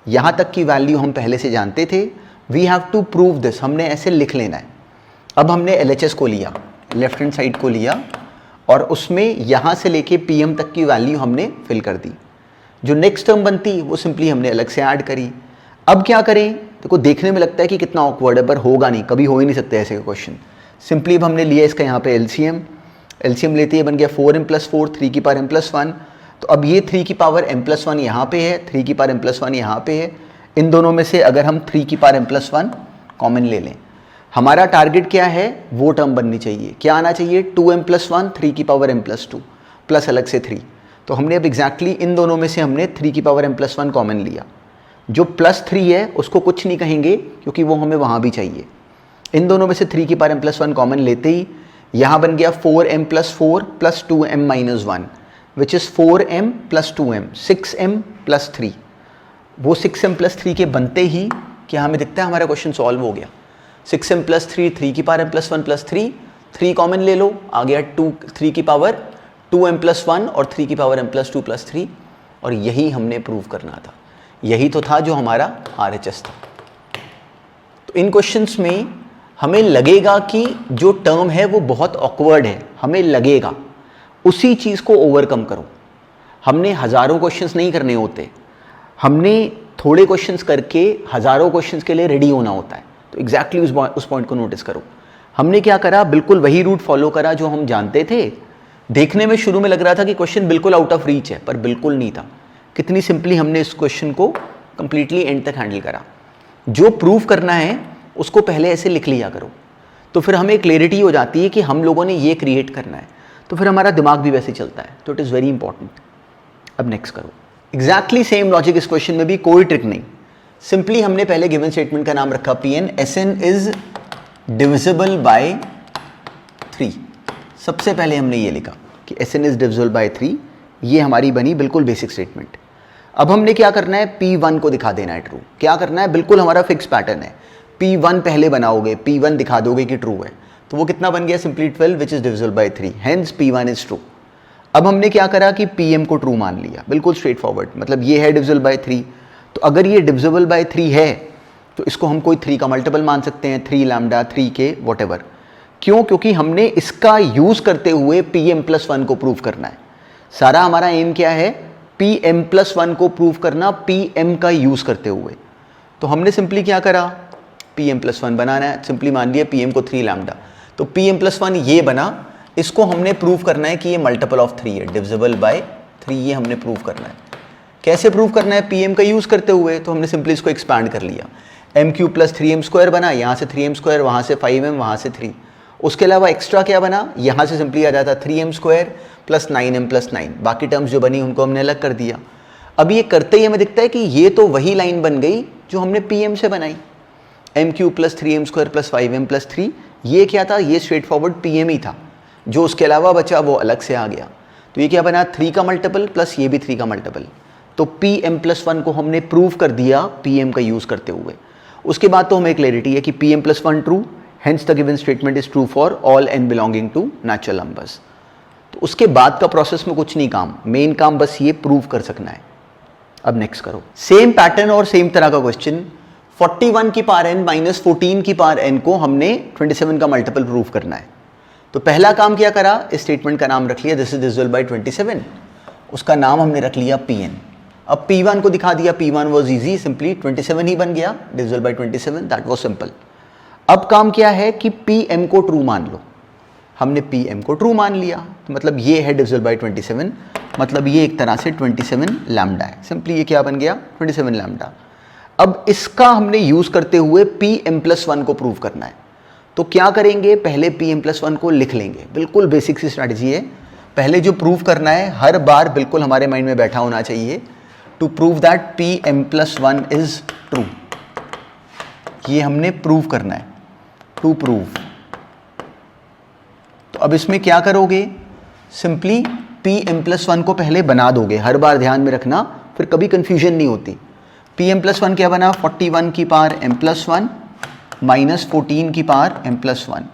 यहाँ तक की वैल्यू हम पहले से जानते थे। We have to prove this, हमने ऐसे लिख लेना है। अब हमने LHS को लिया, लेफ्ट हैंड साइड को लिया, और उसमें यहाँ से लेके pm तक की वैल्यू हमने फिल कर दी। जो नेक्स्ट टर्म बनती वो सिंपली हमने अलग से ऐड करी। अब क्या करें, देखो देखने में लगता है कि कितना ऑकवर्ड है, पर होगा नहीं, कभी हो ही नहीं सकते ऐसे क्वेश्चन। सिंपली अब हमने लिया इसका यहाँ पे LCM लेते ही बन गया 4m प्लस 4, 3 की पावर m प्लस 1। तो अब ये 3 की पावर m प्लस 1 यहाँ पे है, 3 की पावर m प्लस 1 यहाँ पे है। इन दोनों में से अगर हम 3 की पावर m प्लस 1 कॉमन ले लें, हमारा टारगेट क्या है, वो टर्म बननी चाहिए। क्या आना चाहिए, 2m प्लस 1, 3 की पावर m प्लस 2 प्लस अलग से 3। तो हमने अब एग्जैक्टली इन दोनों में से हमने 3 की पावर m प्लस 1 कॉमन लिया। जो प्लस 3 है उसको कुछ नहीं कहेंगे क्योंकि वो हमें वहाँ भी चाहिए। इन दोनों में से 3 की पावर m प्लस 1 कॉमन लेते ही यहाँ बन गया 4m plus 4 plus 2m minus 1 which is 4m plus 2m, 6m plus 3। वो 6m प्लस 3 के बनते ही क्या हमें दिखता है, हमारा क्वेश्चन सॉल्व हो गया। 6m प्लस 3, 3 की power m plus 1 plus 3, 3 common ले लो, आ गया 3 की पावर 2m प्लस 1 और 3 की पावर m प्लस 2 प्लस 3, और यही हमने प्रूव करना था। यही तो था जो हमारा RHS था। तो इन क्वेश्चंस में हमें लगेगा कि जो टर्म है वो बहुत ऑकवर्ड है, हमें लगेगा, उसी चीज़ को ओवरकम करो। हमने हज़ारों क्वेश्चंस नहीं करने होते, हमने थोड़े क्वेश्चंस करके हज़ारों क्वेश्चंस के लिए रेडी होना होता है। तो एग्जैक्टली उस पॉइंट को नोटिस करो। हमने क्या करा, बिल्कुल वही रूट फॉलो करा जो हम जानते थे। देखने में शुरू में लग रहा था कि क्वेश्चन बिल्कुल आउट ऑफ रीच है, पर बिल्कुल नहीं था। कितनी सिंपली हमने इस क्वेश्चन को कंप्लीटली एंड तक हैंडल करा। जो प्रूफ करना है उसको पहले ऐसे लिख लिया करो, तो फिर हमें क्लैरिटी हो जाती है कि हम लोगों ने ये क्रिएट करना है, तो फिर हमारा दिमाग भी वैसे चलता है। तो इट इज़ वेरी इंपॉर्टेंट। अब नेक्स्ट करो, एग्जैक्टली सेम लॉजिक इस क्वेश्चन में भी, कोई ट्रिक नहीं। सिंपली हमने पहले गिवन स्टेटमेंट का नाम रखा Pn, Sn is divisible by 3। सबसे पहले हमने ये लिखा कि Sn इज डिविजिबल बाय 3, ये हमारी बनी बिल्कुल बेसिक स्टेटमेंट। अब हमने क्या करना है, P1 को दिखा देना है ट्रू। क्या करना है, बिल्कुल हमारा फिक्स पैटर्न है, P1 पहले बनाओगे, P1 दिखा दोगे कि ट्रू है, तो वो कितना बन गया, simply 12 which is divisible by 3, hence P1 is true. अब हमने क्या करा कि Pm को ट्रू मान लिया, बिल्कुल स्ट्रेट फॉरवर्ड, मतलब ये है डिविजिबल बाय 3, तो अगर ये डिविजिबल बाय 3 है तो इसको हम कोई 3 का मल्टीपल मान सकते हैं, 3 लैम्डा, 3k वॉटेवर। क्यों, क्योंकि हमने इसका यूज करते हुए Pm प्लस 1 को प्रूव करना है। सारा हमारा एम क्या है, पी एम प्लस वन को प्रूव करना पी एम का यूज करते हुए। तो हमने सिंपली क्या करा, पी एम प्लस वन बनाना है, सिंपली मान लिया पी एम को 3 लैम्डा, तो पी एम प्लस वन ये बना, इसको हमने प्रूव करना है कि ये मल्टीपल ऑफ 3 है, डिविजिबल बाय 3, ये हमने प्रूव करना है। कैसे प्रूव करना है, पी एम का यूज करते हुए, तो हमने सिंपली इसको एक्सपैंड कर लिया, M cube plus 3m square बना, यहाँ से 3m स्क्वायर, वहाँ से 5m, वहाँ से 3। उसके अलावा एक्स्ट्रा क्या बना, यहाँ से सिंपली आ जाता 3m square plus 9m plus 9, बाकी टर्म्स जो बनी उनको हमने अलग कर दिया। अब ये करते ही हमें दिखता है कि ये तो वही लाइन बन गई जो हमने पी से बनाई, m cube plus 3m square plus 5m plus 3, ये क्या था, ये स्ट्रेट फॉरवर्ड पी ही था, जो उसके अलावा बचा वो अलग से आ गया। तो ये क्या बना, 3 का मल्टीपल प्लस ये भी 3 का मल्टीपल, तो पी एम प्लस वन को हमने प्रूव कर दिया पी एम का यूज करते हुए। उसके बाद तो हमें क्लैरिटी है कि P m plus one true, hence the given statement is true for all n belonging to natural numbers. तो उसके बाद का प्रोसेस में कुछ नहीं काम, मेन काम बस ये प्रूव कर सकना है। अब नेक्स्ट करो, सेम पैटर्न और सेम तरह का क्वेश्चन, 41 की पावर n माइनस 14 की पावर n को हमने 27 का मल्टीपल प्रूव करना है। तो पहला काम क्या करा, इस स्टेटमेंट का नाम रख लिया दिस इज डिविजिबल बाय 27, उसका नाम हमने रख लिया Pn। अब P1 को दिखा दिया, P1 वाज इजी, सिंपली 27 ही बन गया, divisible by 27, that was simple. अब काम क्या है कि Pm को ट्रू मान लो, हमने Pm को ट्रू मान लिया, तो मतलब ये है डिविजिबल बाय 27, मतलब ये एक तरह से 27 लैम्डा है, सिंपली ये क्या बन गया 27 लैम्डा। अब इसका हमने यूज करते हुए Pm प्लस वन को प्रूव करना है, तो क्या करेंगे, पहले Pm प्लस वन को लिख लेंगे, बिल्कुल बेसिक सी स्ट्रैटेजी है। पहले जो प्रूव करना है हर बार बिल्कुल हमारे माइंड में बैठा होना चाहिए, to prove that Pm plus one is true, ये हमने प्रूव करना है, टू प्रूव। तो अब इसमें क्या करोगे, सिंपली Pm प्लस वन को पहले बना दोगे, हर बार ध्यान में रखना, फिर कभी कंफ्यूजन नहीं होती। Pm प्लस वन क्या बना, 41 की power m plus one minus 14 की पावर m प्लस वन,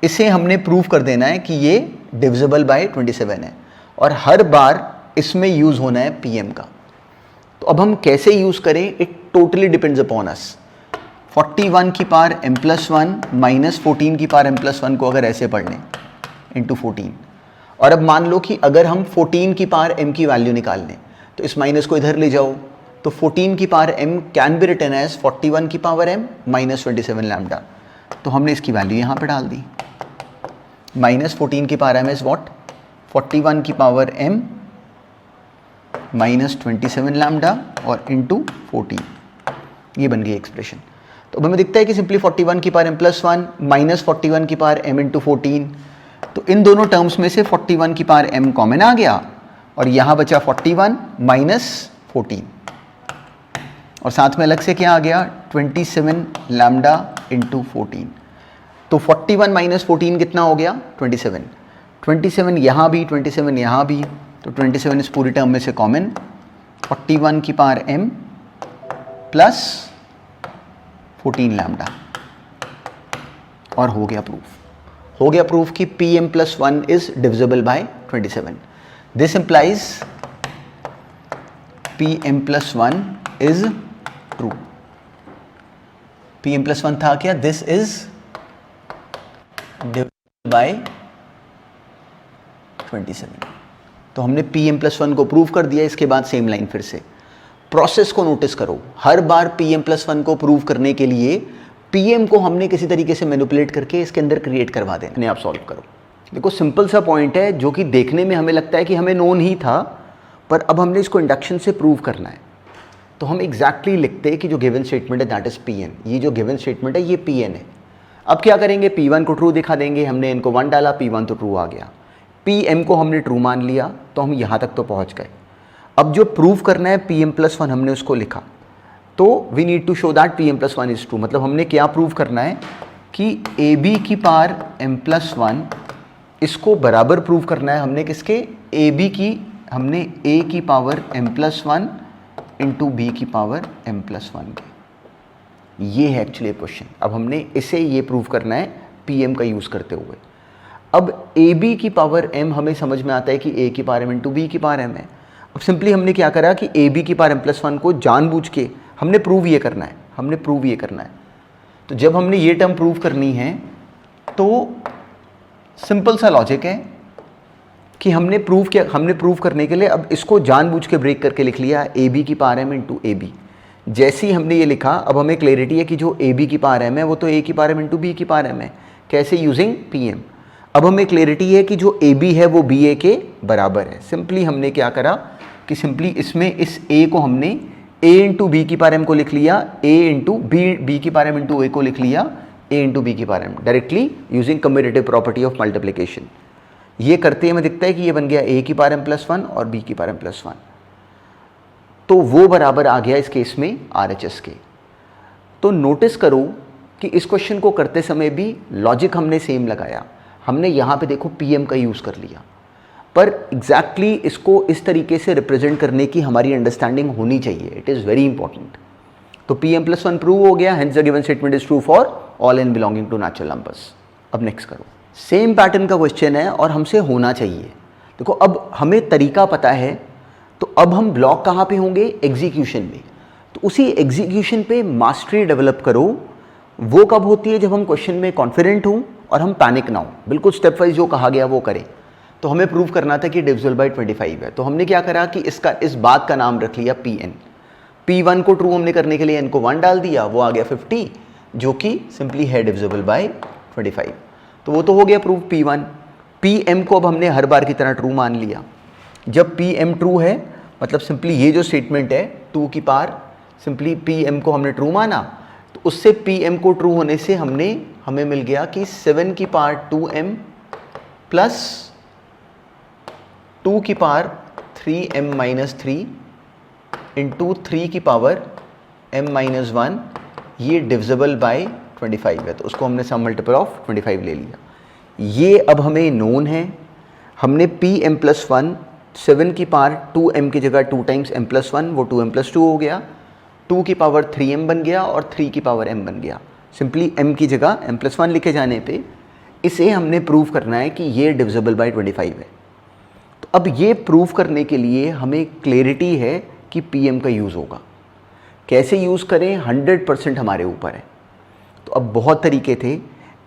इसे हमने प्रूव कर देना है कि ये डिविजिबल बाय 27 है, और हर बार इसमें यूज होना है Pm का। तो अब हम कैसे यूज करें, it totally depends upon us. 41 की power m plus one minus 14 की पावर m प्लस वन को अगर ऐसे पढ़ लें इंटू 14, और अब मान लो कि अगर हम 14 की पावर m की वैल्यू निकाल लें, तो इस माइनस को इधर ले जाओ, तो 14 की power m can be written as 41 की पावर m माइनस 27 लैम्डा, तो हमने इसकी वैल्यू यहाँ पे डाल दी, माइनस 14 की पावर m इज व्हाट, 41 की पावर m माइनस 27 लैम्डा और इंटू 14, ये बन गई एक्सप्रेशन। तो अब हमें दिखता है कि सिंपली 41 की power m plus one minus 41 की पावर m इंटू 14, तो इन दोनों टर्म्स में से 41 की पावर m कॉमन आ गया, और यहाँ बचा 41 माइनस 14, और साथ में अलग से क्या आ गया 27 लैम्डा इंटू 14। तो 41 माइनस 14 कितना हो गया 27, 27 यहाँ भी 27 यहाँ भी, तो 27 इस पूरी टर्म में से कॉमन, 41 की पावर m प्लस 14 लैम्डा, और हो गया प्रूफ। हो गया प्रूफ कि Pm plus one is divisible by 27। This implies Pm plus one is true. Pm plus one था क्या, दिस इज डिविजिबल बाय 27। तो हमने Pm प्लस वन को प्रूव कर दिया। इसके बाद सेम लाइन फिर से, प्रोसेस को नोटिस करो, हर बार Pm प्लस वन को प्रूव करने के लिए Pm को हमने किसी तरीके से मैनिपुलेट करके इसके अंदर क्रिएट करवा देना। अपने आप सॉल्व करो। देखो सिंपल सा पॉइंट है जो कि देखने में हमें लगता है कि हमें नोन ही था, पर अब हमने इसको इंडक्शन से प्रूव करना है। तो हम एग्जैक्टली लिखते हैं कि जो गिवन स्टेटमेंट है दैट इज Pn, ये जो गिवन स्टेटमेंट है ये Pn है। अब क्या करेंगे, P1 को ट्रू दिखा देंगे, हमने इनको 1 डाला, P1 तो ट्रू आ गया, Pm को हमने ट्रू मान लिया, तो हम यहाँ तक तो पहुँच गए। अब जो प्रूव करना है Pm प्लस वन हमने उसको लिखा, तो we need to show that Pm plus one is true. मतलब हमने क्या प्रूव करना है कि AB की पावर m प्लस वन, इसको बराबर प्रूव करना है हमने किसके, AB की, हमने A की power m plus one into B की पावर m प्लस वन के। ये है एक्चुअली क्वेश्चन। अब हमने इसे ये प्रूव करना है Pm का यूज़ करते हुए। अब AB की पावर m हमें समझ में आता है कि A की पावर m इंटू B की पावर m है। अब सिंपली हमने क्या करा कि AB की पावर m प्लस वन को जानबूझ के हमने प्रूव ये करना है, हमने प्रूव ये करना है। तो जब हमने ये टर्म प्रूव करनी है तो सिंपल सा लॉजिक है कि हमने प्रूव करने के लिए अब इसको जानबूझ के ब्रेक करके लिख लिया ए बी की power m into a b. जैसे ही हमने ये लिखा, अब हमें क्लैरिटी है कि जो ए बी की पावर m है वो तो ए की पावर m इंटू बी की पावर m है। कैसे? Using P m. अब हमें क्लैरिटी है कि जो ए बी है वो बी ए के बराबर है। सिंपली हमने क्या करा कि सिंपली इसमें इस ए को हमने ए इंटू बी की पावर m को लिख लिया, ए इंटू बी की पावर m इंटू ए को लिख लिया ए इंटू बी की power m, directly using commutative property of multiplication. ये करते हमें दिखता है कि ये बन गया ए की पावर m प्लस 1 और बी की पावर m प्लस 1, तो वो बराबर आ गया इस केस में RHS के। तो नोटिस करो कि इस क्वेश्चन को करते समय भी लॉजिक हमने सेम लगाया। हमने यहाँ पे देखो PM का यूज़ कर लिया, पर एग्जैक्टली इसको इस तरीके से रिप्रेजेंट करने की हमारी अंडरस्टैंडिंग होनी चाहिए। It is very important. तो PM प्लस 1 प्रूव हो गया, hence the given statement is true for all n belonging to natural numbers. अब नेक्स्ट करो, सेम पैटर्न का क्वेश्चन है और हमसे होना चाहिए। देखो अब हमें तरीका पता है, तो अब हम ब्लॉक कहाँ पे होंगे? एग्जीक्यूशन में। तो उसी एग्जीक्यूशन पे मास्टरी डेवलप करो। वो कब होती है? जब हम क्वेश्चन में कॉन्फिडेंट हों और हम पैनिक ना हो, बिल्कुल स्टेप वाइज जो कहा गया वो करें। तो हमें प्रूव करना था कि डिविजिबल बाय 25 है, तो हमने क्या करा कि इस बात का नाम रख लिया Pn। P1 को ट्रू हमने करने के लिए n को 1 डाल दिया, वो आ गया 50, जो कि सिंपली है डिविजिबल बाय 25। तो वो तो हो गया प्रूव P1। Pm को अब हमने हर बार की तरह ट्रू मान लिया। जब Pm ट्रू है मतलब सिंपली ये जो स्टेटमेंट है 2 की पावर, सिंपली Pm को हमने ट्रू माना, तो उससे Pm को ट्रू होने से हमें मिल गया कि 7 की पावर 2m प्लस 2 की पावर 3m माइनस 3 इंटू 3 की पावर m माइनस 1, ये डिविजिबल बाय 25 है। तो उसको हमने सम मल्टीपल ऑफ 25 ले लिया। ये अब हमें नोन है। हमने Pm प्लस 1 7 की पावर 2m की जगह 2 टाइम्स m प्लस 1, वो 2m प्लस 2 हो गया, 2 की पावर 3m बन गया और 3 की पावर m बन गया। सिंपली m की जगह m प्लस 1 लिखे जाने पे इसे हमने प्रूव करना है कि ये डिविजिबल बाय 25 है। तो अब ये प्रूव करने के लिए हमें क्लैरिटी है कि Pm का यूज़ होगा। कैसे यूज़ करें 100% हमारे ऊपर है। तो अब बहुत तरीके थे।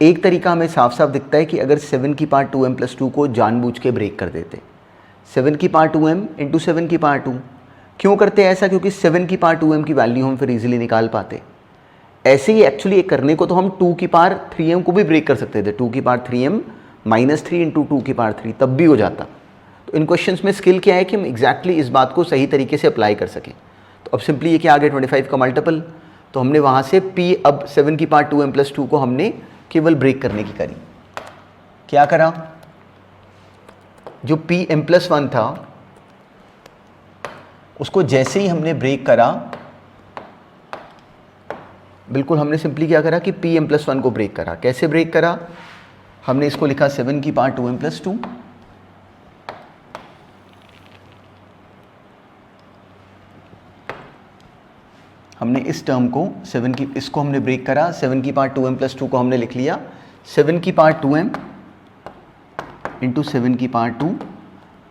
एक तरीका हमें साफ साफ दिखता है कि अगर 7 की पावर 2m प्लस 2 को जानबूझ के ब्रेक कर देते, 7 की पावर 2m इंटू 7 की पावर 2। क्यों करते हैं ऐसा? क्योंकि 7 की पावर 2m की वैल्यू हम फिर इजीली निकाल पाते। ऐसे ही एक्चुअली करने को तो हम 2 की पावर 3m को भी ब्रेक कर सकते थे, 2 की पावर 3m माइनस 3 इंटू 2 की पावर 3, तब भी हो जाता। तो इन क्वेश्चंस में स्किल क्या है कि हम एग्जैक्टली इस बात को सही तरीके से अप्लाई कर सकें। तो अब सिंपली ये क्या आ गया 25 का मल्टीपल, तो हमने वहाँ से P अब 7 की पावर 2m प्लस 2 को हमने केवल ब्रेक करने की करी। क्या करा? जो Pm प्लस 1 था उसको जैसे ही हमने ब्रेक करा, बिल्कुल हमने सिंपली क्या करा कि Pm प्लस 1 को ब्रेक करा। कैसे ब्रेक करा? हमने इसको लिखा 7 की पावर 2m प्लस 2, हमने इस टर्म को इसको हमने ब्रेक करा। 7 की पावर 2m प्लस 2 को हमने लिख लिया 7 की पावर 2m इंटू 7 की पावर 2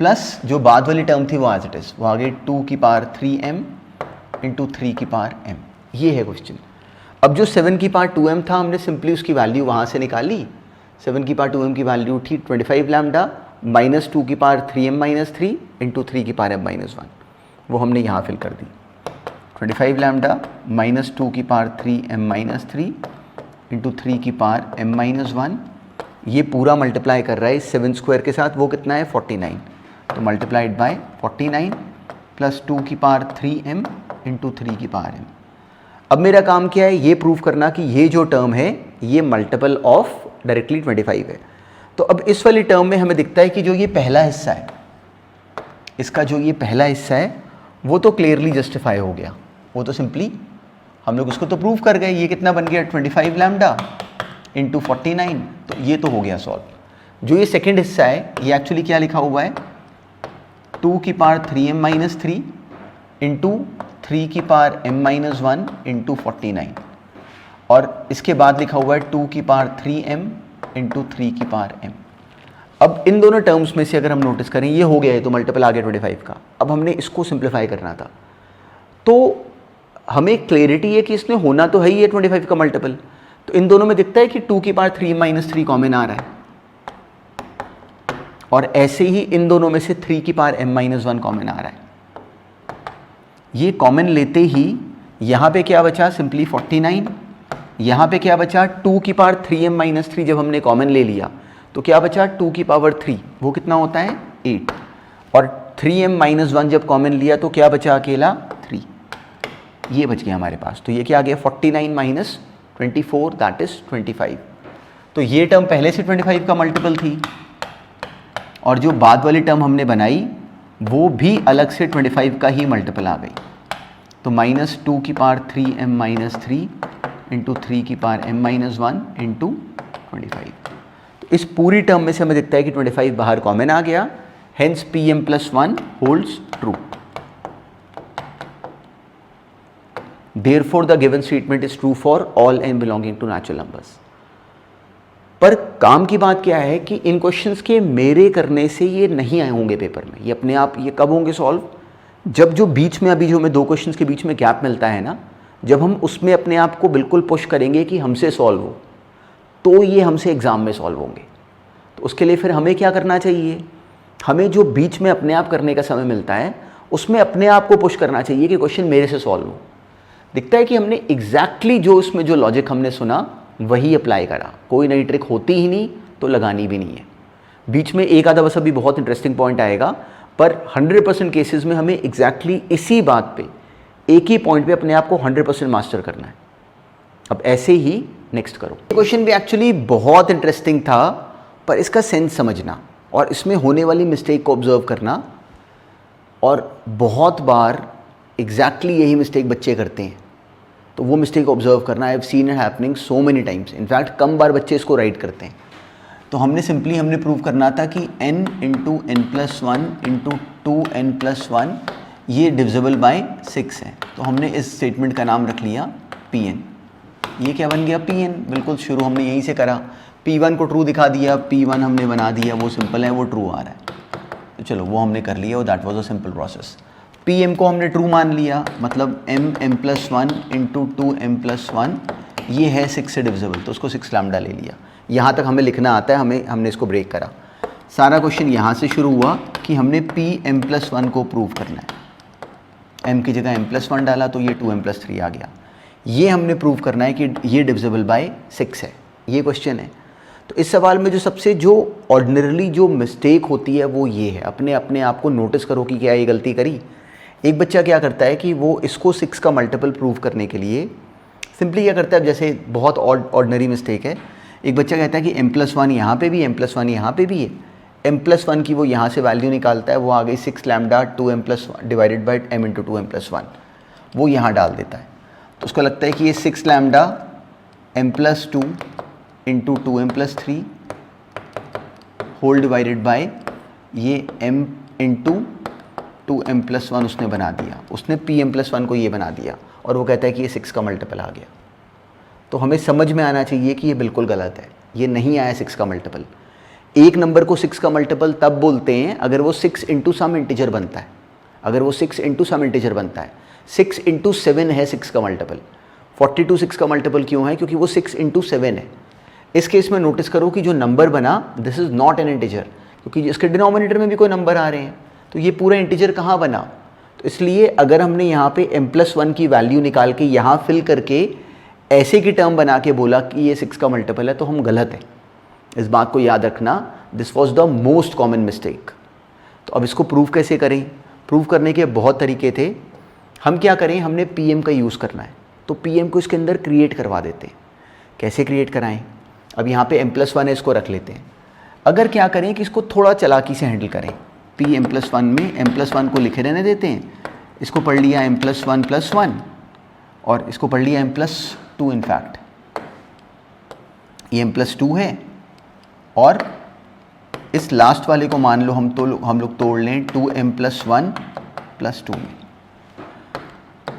प्लस जो बाद वाली टर्म थी वो एज इट इज, वो आ गई 2 की पावर 3m इंटू 3 की पावर m। ये है क्वेश्चन। अब जो 7 की पावर 2m था हमने सिंपली उसकी वैल्यू वहाँ से निकाली। 7 की पावर 2m की वैल्यू थी 25 लैम्डा माइनस 2 की पावर 3m माइनस 3 इंटू 3 की पावर m माइनस 1, वो हमने यहाँ फिल कर दी। 25 लैम्डा माइनस 2 की पावर 3m माइनस 3 इंटू 3 की पावर m माइनस 1, ये पूरा मल्टीप्लाई कर रहा है 7 स्क्वायर के साथ, वो कितना है 49, तो मल्टीप्लाइड बाय 49 प्लस 2 की पावर 3m इंटू 3 की पावर m। अब मेरा काम क्या है? ये प्रूव करना कि ये जो टर्म है ये मल्टीपल ऑफ डायरेक्टली 25 है। तो अब इस वाली टर्म में हमें दिखता है कि जो ये पहला हिस्सा है, इसका जो ये पहला हिस्सा है वो तो क्लियरली जस्टिफाई हो गया, वो तो सिंपली हम लोग उसको तो प्रूव कर गए। ये कितना बन गया 25 लैम्डा इंटू 49, तो ये तो हो गया सॉल्व। जो ये सेकेंड हिस्सा है ये एक्चुअली क्या लिखा हुआ है 2 की पावर 3m माइनस 3 इंटू 3 की पावर m माइनस 1 इंटू 49, और इसके बाद लिखा हुआ है 2 की पावर 3m इंटू 3 की पावर m। अब इन दोनों टर्म्स में से अगर हम नोटिस करें ये हो गया है, तो मल्टीपल आ गया 25 का। अब हमने इसको सिंप्लीफाई करना था, तो हमें क्लैरिटी है कि इसमें होना तो है ही है 25 का मल्टीपल। तो इन दोनों में दिखता है कि 2 की पावर 3 माइनस 3 कॉमन आ रहा है, और ऐसे ही इन दोनों में से 3 की पावर m-1 कॉमन आ रहा है। ये कॉमन लेते ही यहाँ पे क्या बचा, सिंपली 49। यहाँ पे क्या बचा, 2 की पावर 3m-3 जब हमने कॉमन ले लिया तो क्या बचा 2 की पावर 3, वो कितना होता है 8। और 3m-1 जब कॉमन लिया तो क्या बचा अकेला 3, ये बच गया हमारे पास। तो ये क्या आ गया 49 - 24 दैट इज 25। तो ये टर्म पहले से 25 का मल्टीपल थी और जो बाद वाली टर्म हमने बनाई वो भी अलग से 25 का ही मल्टीपल आ गई। तो -2 की पावर 3m-3 इंटू 3 की पावर m-1 इंटू 25। तो इस पूरी टर्म में से हमें दिखता है कि 25 बाहर कॉमन आ गया, hence pm+1 holds true. Therefore the given statement is true for all n belonging to natural numbers। पर काम की बात क्या है कि इन क्वेश्चंस के मेरे करने से ये नहीं आए होंगे पेपर में, ये अपने आप ये कब होंगे सॉल्व, जब जो बीच में अभी जो हमें 2 क्वेश्चंस के बीच में गैप मिलता है ना, जब हम उसमें अपने आप को बिल्कुल पुश करेंगे कि हमसे सॉल्व हो, तो ये हमसे एग्ज़ाम में सॉल्व होंगे। तो उसके लिए फिर हमें क्या करना चाहिए, हमें जो बीच में अपने आप करने का समय मिलता है उसमें अपने आप को पुश करना चाहिए कि क्वेश्चन मेरे से सॉल्व हो। दिखता है कि हमने एग्जैक्टली जो उसमें जो लॉजिक हमने सुना वही अप्लाई करा, कोई नई ट्रिक होती ही नहीं तो लगानी भी नहीं है। बीच में एक आधा बस अभी बहुत इंटरेस्टिंग पॉइंट आएगा, पर 100% केसेस में हमें एग्जैक्टली इसी बात पे, एक ही पॉइंट पे अपने आप को 100% मास्टर करना है। अब ऐसे ही नेक्स्ट करो। क्वेश्चन भी एक्चुअली बहुत इंटरेस्टिंग था, पर इसका सेंस समझना और इसमें होने वाली मिस्टेक को ऑब्जर्व करना, और बहुत बार एग्जैक्टली यही मिस्टेक बच्चे करते हैं, तो वो मिस्टेक ऑब्जर्व करना। I have seen it happening so many times, in fact कम बार बच्चे इसको राइट करते हैं। तो हमने प्रूव करना था कि n into n+1 into 2n+1 ये डिविजिबल बाय 6 है। तो हमने इस स्टेटमेंट का नाम रख लिया Pn। ये क्या बन गया Pn, बिल्कुल शुरू हमने यहीं से करा। P1 को ट्रू दिखा दिया, P1 हमने बना दिया, वो सिंपल है, वो ट्रू आ रहा है। तो चलो वो हमने कर लिया और that was a simple process. Pm को हमने ट्रू मान लिया, मतलब m+1 इंटू 2m+1 ये है 6 से डिविजिबल, तो उसको 6 लैम्डा ले लिया। यहाँ तक हमें लिखना आता है, हमने इसको ब्रेक करा। सारा क्वेश्चन यहाँ से शुरू हुआ कि हमने Pm+1 को प्रूव करना है। m की जगह m+1 डाला तो ये 2m+3 आ गया। ये हमने प्रूव करना है कि ये डिविजिबल बाय 6 है, ये क्वेश्चन है। तो इस सवाल में जो सबसे जो ऑर्डिनरली जो मिस्टेक होती है वो ये है, अपने आप को नोटिस करो कि क्या ये गलती करी। एक बच्चा क्या करता है कि वो इसको 6 का मल्टीपल प्रूव करने के लिए सिंपली क्या करता है, जैसे बहुत ऑर्डिनरी मिस्टेक है, एक बच्चा कहता है कि m+1 यहाँ पे भी, m+1 यहाँ पे भी है, m+1 की वो यहाँ से वैल्यू निकालता है, वो आ गई 6 lambda 2m+1 divided by m into 2m+1, वो यहाँ डाल देता है। तो उसको लगता है कि ये 6 lambda m+2 into 2m+3 whole divided by ये m इंटू 2m+1 उसने बना दिया, उसने Pm+1 को ये बना दिया, और वो कहता है कि ये 6 का मल्टीपल आ गया। तो हमें समझ में आना चाहिए कि ये बिल्कुल गलत है, ये नहीं आया 6 का मल्टीपल। एक नंबर को 6 का मल्टीपल तब बोलते हैं अगर वो 6 इंटू सम इंटीजर बनता है, अगर वो 6 इंटू सम इंटीजर बनता है। 6 इंटू 7 है 6 का मल्टीपल। 42 6 का मल्टीपल क्यों है, क्योंकि वो 6 इंटू 7 है। इस केस में नोटिस करो कि जो नंबर बना this is not an integer, क्योंकि इसके डिनोमिनेटर में भी कोई नंबर आ रहे हैं, तो ये पूरा इंटीजर कहाँ बना। तो इसलिए अगर हमने यहाँ पे m+1 की वैल्यू निकाल के यहाँ फिल करके ऐसे की टर्म बना के बोला कि ये 6 का मल्टीपल है, तो हम गलत हैं। इस बात को याद रखना, this was the most common mistake. तो अब इसको प्रूव कैसे करें, प्रूव करने के बहुत तरीके थे। हम क्या करें, हमने Pm का यूज़ करना है, तो Pm को इसके अंदर क्रिएट करवा देते हैं। कैसे क्रिएट कराएं, अब यहाँ पे m+1 है, इसको रख लेते हैं। अगर क्या करें कि इसको थोड़ा चालाकी से हैंडल करें, Pm+1 में m+1 को लिखे रहने देते हैं, इसको पढ़ लिया m+1+1 और इसको पढ़ लिया m+2। इनफैक्ट ये m+2 है, और इस लास्ट वाले को मान लो हम लोग तोड़ लें 2m+1+2 में।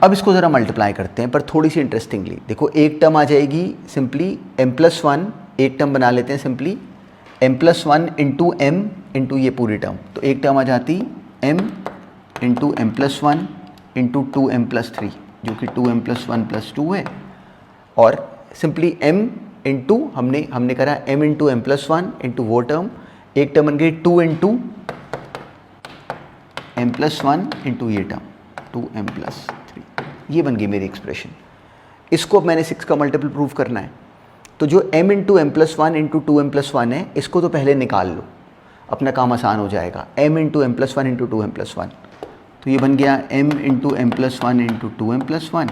अब इसको ज़रा मल्टीप्लाई करते हैं, पर थोड़ी सी इंटरेस्टिंगली। देखो एक टर्म आ जाएगी सिंपली m+1, एक टर्म बना लेते हैं simply m+1 into m into ये पूरी टर्म, तो एक टर्म आ जाती m into m+1 into 2m+3 जो कि 2m+1+2 है, और सिंपली m इंटू हमने करा m इंटू m+1 इंटू वो टर्म एक टर्म बन गई 2 into m plus one into ये टर्म 2m+3, ये बन गई मेरी एक्सप्रेशन। इसको अब मैंने 6 का मल्टीपल प्रूव करना है, तो जो m into m plus one into 2m+1 है, इसको तो पहले निकाल लो, अपना काम आसान हो जाएगा। m into m plus one into 2m+1, तो ये बन गया m into m plus one into 2m+1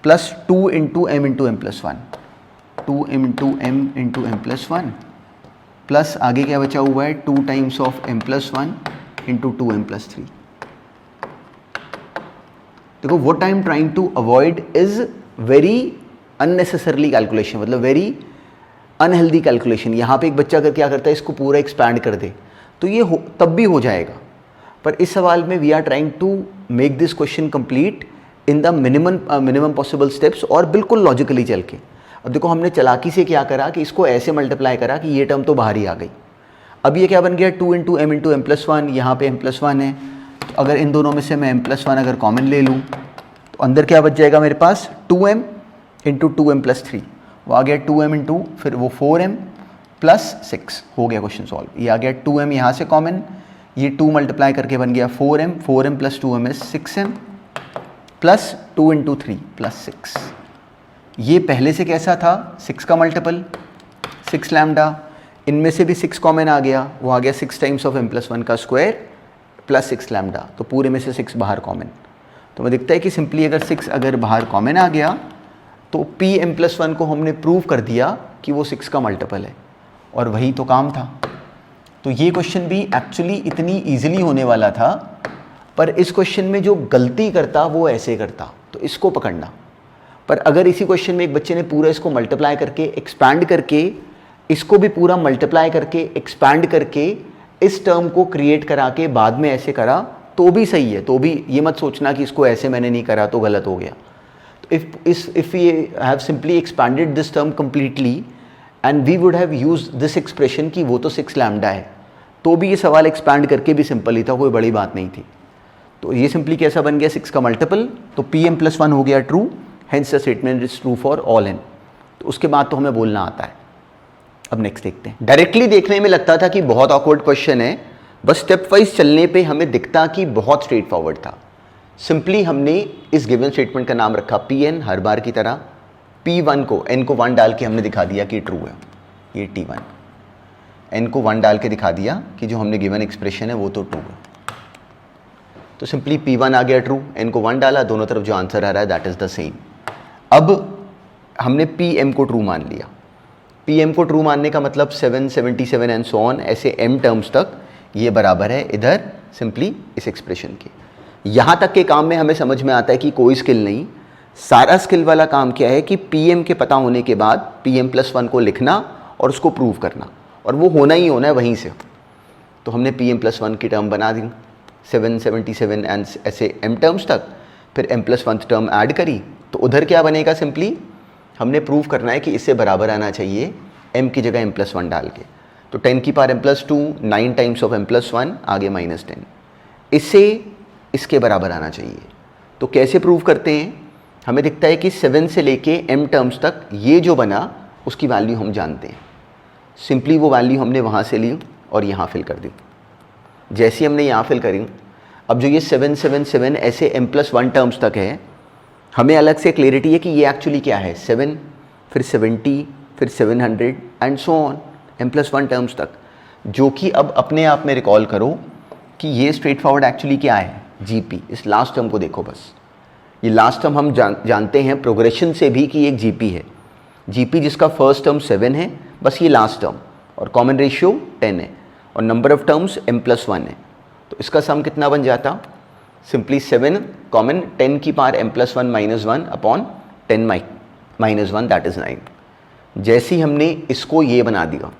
plus 2 into m into m plus one, 2 into m into m plus one, plus आगे क्या बचा हुआ है 2 times of m plus one into 2m+3। देखो what I am trying to avoid is very unnecessarily calculation, मतलब very unhealthy calculation. यहाँ पे एक बच्चा अगर क्या करता है, इसको पूरा एक्सपैंड कर दे तो ये तब भी हो जाएगा, पर इस सवाल में we are trying to make this question complete in the minimum possible steps और बिल्कुल लॉजिकली चल के। अब देखो हमने चालाकी से क्या करा कि इसको ऐसे मल्टीप्लाई करा कि ये टर्म तो बाहर ही आ गई। अब ये क्या बन गया 2 into m into m plus one, यहाँ पे m+1 है, तो अगर इन दोनों में से मैं m+1 अगर कॉमन ले लूँ तो अंदर क्या बच जाएगा मेरे पास 2m इंटू 2m+3, वो आ गया 2m इंटू फिर वो 4m प्लस 6, हो गया क्वेश्चन सॉल्व। ये आ गया 2m यहाँ से कॉमन, ये 2 मल्टीप्लाई करके बन गया 4m plus 2m is 6m plus 2 into 3 plus 6। ये पहले से कैसा था 6 का मल्टीपल 6 लैम्डा, इनमें से भी 6 कॉमन आ गया, वो आ गया 6 टाइम्स ऑफ m+1 का स्क्वायर प्लस 6 लैम्डा, तो पूरे में से 6 बाहर कॉमन। तो मैं दिखता है कि सिंपली अगर 6 अगर बाहर कॉमन आ गया तो pm+1 को हमने प्रूव कर दिया कि वो 6 का मल्टीपल है, और वही तो काम था। तो ये क्वेश्चन भी एक्चुअली इतनी ईजिली होने वाला था, पर इस क्वेश्चन में जो गलती करता वो ऐसे करता, तो इसको पकड़ना। पर अगर इसी क्वेश्चन में एक बच्चे ने पूरा इसको मल्टीप्लाई करके एक्सपैंड करके, इसको भी पूरा मल्टीप्लाई करके एक्सपैंड करके इस टर्म को क्रिएट करा के बाद में ऐसे करा तो भी सही है, तो भी ये मत सोचना कि इसको ऐसे मैंने नहीं करा तो गलत हो गया। तो if we have simply expanded this term completely and we would have use this expression कि वो तो 6 लैम्डा है, तो भी ये सवाल एक्सपैंड करके भी सिंपल ही था, कोई बड़ी बात नहीं थी। तो ये सिंपली कैसा बन गया 6 का मल्टीपल, तो pm+1 हो गया true, hence the statement is true for all n। तो उसके बाद तो हमें बोलना आता है। अब नेक्स्ट देखते हैं। डायरेक्टली देखने में लगता था कि बहुत ऑकवर्ड क्वेश्चन है, बस स्टेप वाइज चलने पे हमें दिखता कि बहुत स्ट्रेट फॉरवर्ड था। सिंपली हमने इस गिवन स्टेटमेंट का नाम रखा Pn, हर बार की तरह P1 को n को 1 डाल के हमने दिखा दिया कि ट्रू है, ये T1, n को 1 डाल के दिखा दिया कि जो हमने गिवन एक्सप्रेशन है वो तो ट्रू है। तो सिंपली P1 आ गया ट्रू, n को 1 डाला, दोनों तरफ जो आंसर आ रहा है दैट इज द सेम। अब हमने Pm को ट्रू मान लिया। Pm को ट्रू मानने का मतलब 777 एंड सो ऑन, ऐसे m टर्म्स तक ये बराबर है इधर सिंपली इस एक्सप्रेशन के। यहाँ तक के काम में हमें समझ में आता है कि कोई स्किल नहीं, सारा स्किल वाला काम क्या है कि Pm के पता होने के बाद Pm+1 को लिखना और उसको प्रूव करना, और वो होना ही होना है वहीं से। तो हमने Pm+1 की टर्म बना दी 777 एंड ऐसे m टर्म्स तक, फिर m+1 टर्म ऐड करी, तो उधर क्या बनेगा, सिंपली हमने प्रूव करना है कि इससे बराबर आना चाहिए m की जगह m+1 डाल के। तो 10 की power m+2 9 times of m+1 आगे -10, इससे इसके बराबर आना चाहिए। तो कैसे प्रूव करते हैं, हमें दिखता है कि 7 से लेके m टर्म्स तक ये जो बना उसकी वैल्यू हम जानते हैं। सिंपली वो वैल्यू हमने वहाँ से ली और यहाँ फिल कर दी। जैसे हमने यहाँ फिल करी, अब जो ये 777 ऐसे m+1 टर्म्स तक है, हमें अलग से क्लैरिटी है कि ये एक्चुअली क्या है, 7 फिर 70 फिर 700 and so on m+1 terms तक, जो कि अब अपने आप में रिकॉल करो कि ये स्ट्रेट फॉरवर्ड एक्चुअली क्या है, GP। इस लास्ट टर्म को देखो बस, ये लास्ट टर्म हम जानते हैं प्रोग्रेशन से भी कि एक GP है। GP जिसका फर्स्ट टर्म 7 है, बस ये लास्ट टर्म, और कॉमन रेशियो 10 है, और नंबर ऑफ टर्म्स m+1 है। तो इसका सम कितना बन जाता, सिंपली 7 कॉमन 10 की power m+1 -1 upon 10 -1 that is 9। जैसे ही हमने इसको ये बना दिया,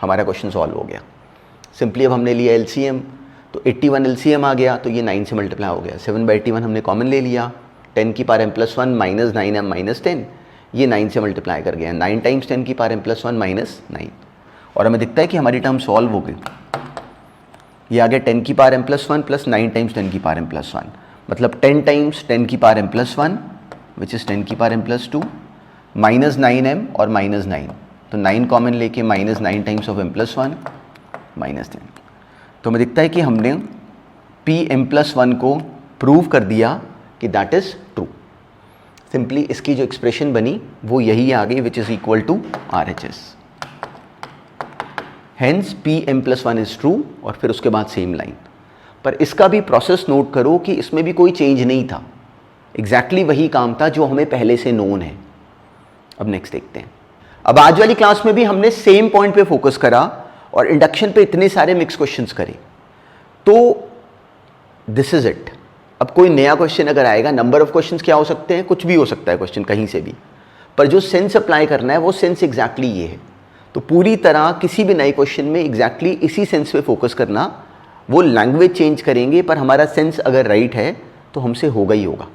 हमारा क्वेश्चन सॉल्व हो गया। सिंपली अब हमने लिया LCM, तो 81 LCM आ गया, तो ये 9 से मल्टीप्लाई हो गया। 7/81 हमने कॉमन ले लिया, 10 की पावर m+1 -9m -10, ये 9 से मल्टीप्लाई कर गया, 9 टाइम्स 10 की पावर m+1 -9, और हमें दिखता है कि हमारी टर्म सॉल्व हो गई। ये आ गया 10 की पावर m+1 प्लस 9 टाइम्स 10 की पावर m+1, मतलब 10 टाइम्स 10 की पावर m+1 विच इज़ 10 की पावर m+2 -9m और -9, तो 9 कॉमन लेके -9 टाइम्स ऑफ m+1 -10। तो हमें दिखता है कि हमने Pm+1 को प्रूव कर दिया कि दैट इज ट्रू। सिंपली इसकी जो एक्सप्रेशन बनी वो यही आ गई, which is equal to RHS। Hence Pm+1 is true, और फिर उसके बाद सेम लाइन। पर इसका भी प्रोसेस नोट करो कि इसमें भी कोई चेंज नहीं था, एग्जैक्टली वही काम था जो हमें पहले से नोन है। अब नेक्स्ट देखते हैं। अब आज वाली क्लास में भी हमने सेम पॉइंट पे फोकस करा और इंडक्शन पे इतने सारे मिक्स क्वेश्चंस करे, तो दिस इज इट। अब कोई नया क्वेश्चन अगर आएगा, नंबर ऑफ क्वेश्चंस क्या हो सकते हैं, कुछ भी हो सकता है क्वेश्चन कहीं से भी, पर जो सेंस अप्लाई करना है वो सेंस एग्जैक्टली ये है। तो पूरी तरह किसी भी नए क्वेश्चन में एग्जैक्टली इसी सेंस पे फोकस करना। वो लैंग्वेज चेंज करेंगे पर हमारा सेंस अगर राइट है तो हमसे होगा ही होगा।